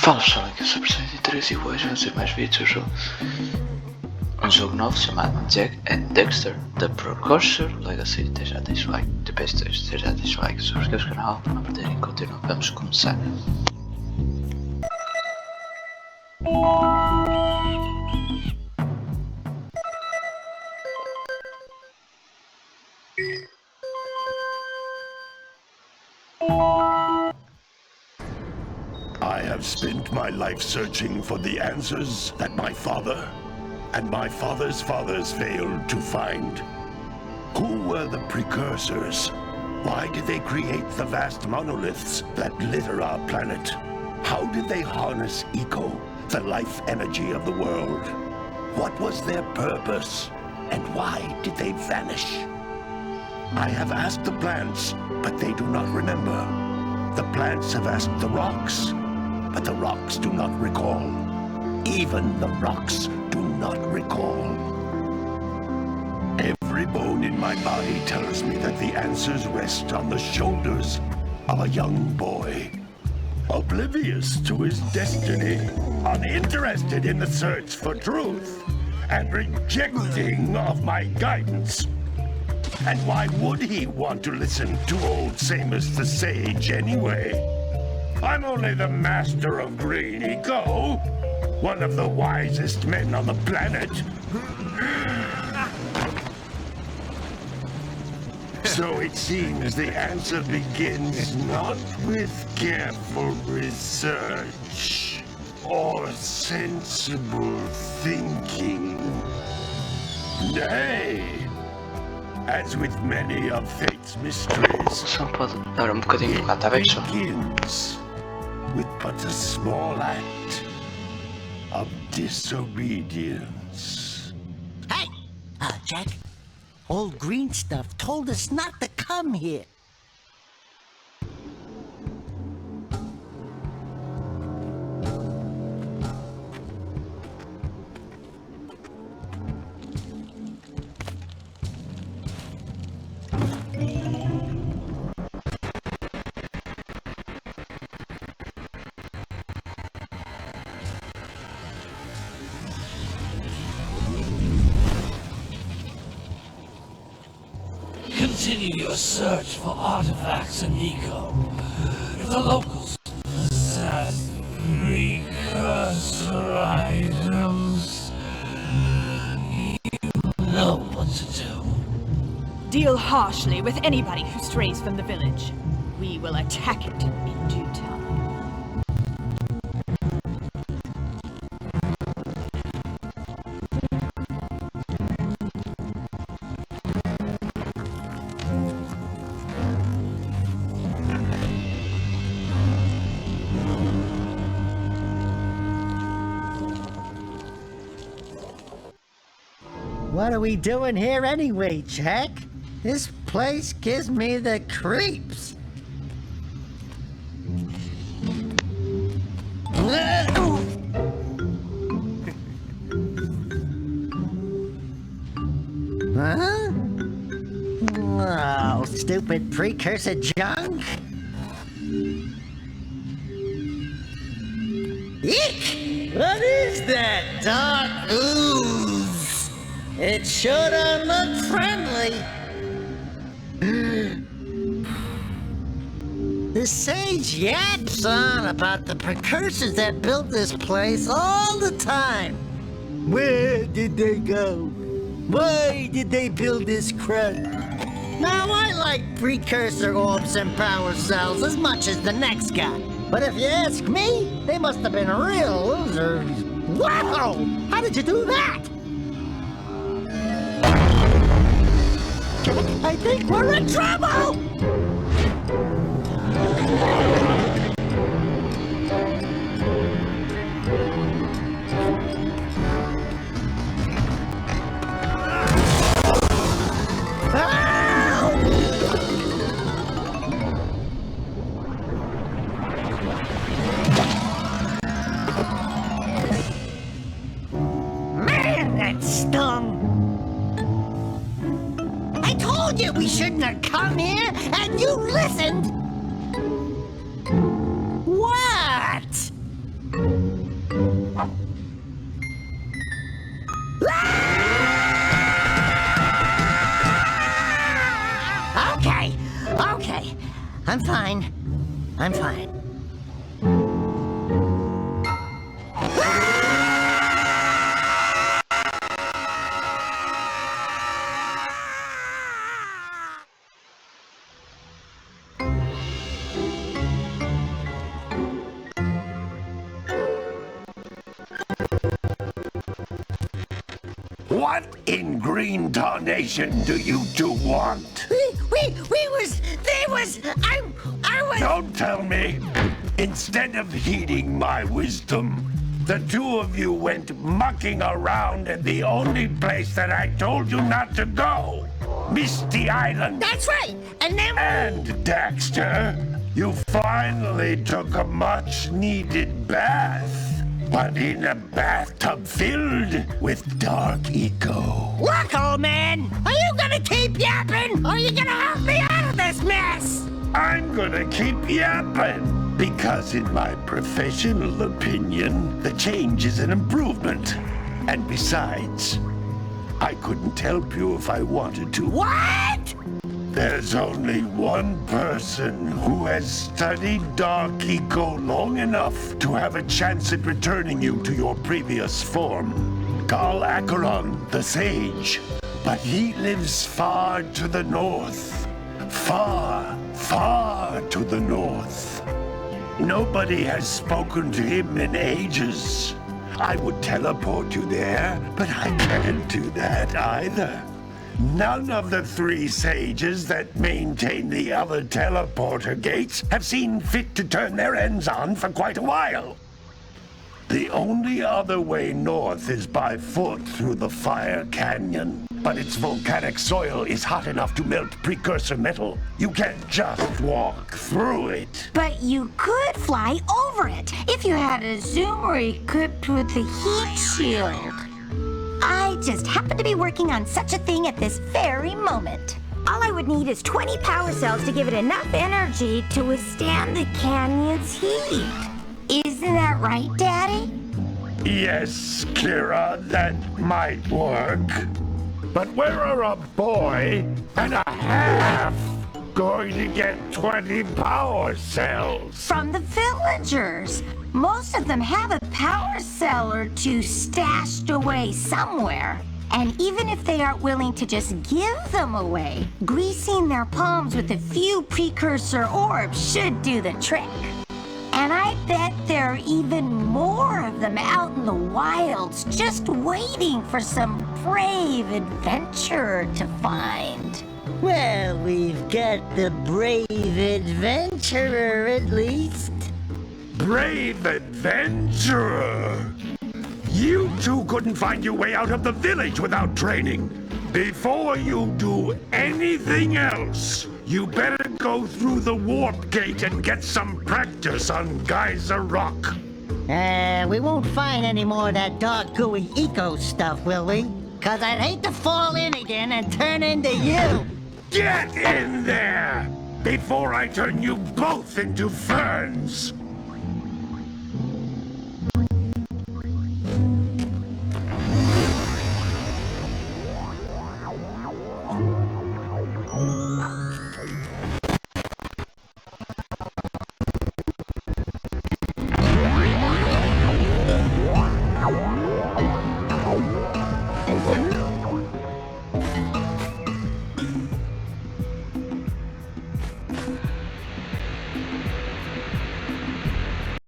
Fala pessoal, aqui eu sou a de 3 e hoje vamos ver mais vídeos sobre um jogo novo chamado Daxter, da Precursor, Legacy. Até já deixa o like, de ps2, até já deixa o like, subscreve o canal para não perderem conteúdo. Vamos começar. I have spent my life searching for the answers that my father and my father's fathers failed to find. Who were the Precursors? Why did they create the vast monoliths that litter our planet? How did they harness eco, the life energy of the world? What was their purpose, and why did they vanish? I have asked the plants, but they do not remember. The plants have asked the rocks, but the rocks do not recall. Even the rocks do not recall. Every bone in my body tells me that the answers rest on the shoulders of a young boy, oblivious to his destiny, uninterested in the search for truth, and rejecting of my guidance. And why would he want to listen to old Samus the Sage anyway? I'm only the master of green eco, one of the wisest men on the planet. So it seems the answer begins not with careful research or sensible thinking. Nay, as with many of fate's mysteries, Só pode dar bocadinho de tá bem só. begins with but a small act of disobedience. Hey! Jack, old green stuff told us not to come here. Continue your search for artifacts and eco. If the locals possess precursor items, you know what to do. Deal harshly with anybody who strays from the village. We will attack it in due time. What are we doing here anyway, Jack? This place gives me the creeps. Huh? Oh, stupid precursor junk. Eek! What is that dark ooze? It sure don't look friendly. The sage yaps on about the precursors that built this place all the time. Where did they go? Why did they build this crud? Now, I like precursor orbs and power cells as much as the next guy. But if you ask me, they must have been real losers. Wow! How did you do that? I think we're in trouble! Man, that stung! I told you we shouldn't have come here, and you listened! What? What in green tarnation do you two want? I was... Don't tell me. Instead of heeding my wisdom, the two of you went mucking around in the only place that I told you not to go. Misty Island. That's right. And then... And Daxter, you finally took a much-needed bath. But in a bathtub filled with dark eco. Look, old man! Are you gonna keep yapping? Or are you gonna help me out of this mess? I'm gonna keep yapping. Because in my professional opinion, the change is an improvement. And besides, I couldn't help you if I wanted to. What? There's only one person who has studied Dark Eco long enough to have a chance at returning you to your previous form. Carl Acheron, the Sage. But he lives far to the north. Far, far to the north. Nobody has spoken to him in ages. I would teleport you there, but I can't do that either. None of the three sages that maintain the other teleporter gates have seen fit to turn their ends on for quite a while. The only other way north is by foot through the Fire Canyon, but its volcanic soil is hot enough to melt precursor metal. You can't just walk through it. But you could fly over it if you had a zoomer equipped with a heat shield. I just happen to be working on such a thing at this very moment. All I would need is 20 power cells to give it enough energy to withstand the canyon's heat. Isn't that right, Daddy? Yes, Kira, that might work. But where are a boy and a half going to get 20 power cells? From the villagers. Most of them have a power cell or two stashed away somewhere. And even if they aren't willing to just give them away, greasing their palms with a few precursor orbs should do the trick. And I bet there are even more of them out in the wilds, just waiting for some brave adventurer to find. Well, we've got the brave adventurer at least. Brave adventurer! You two couldn't find your way out of the village without training. Before you do anything else, you better go through the warp gate and get some practice on Geyser Rock. We won't find any more of that dark gooey eco stuff, will we? 'Cause I'd hate to fall in again and turn into you. Get in there! Before I turn you both into ferns!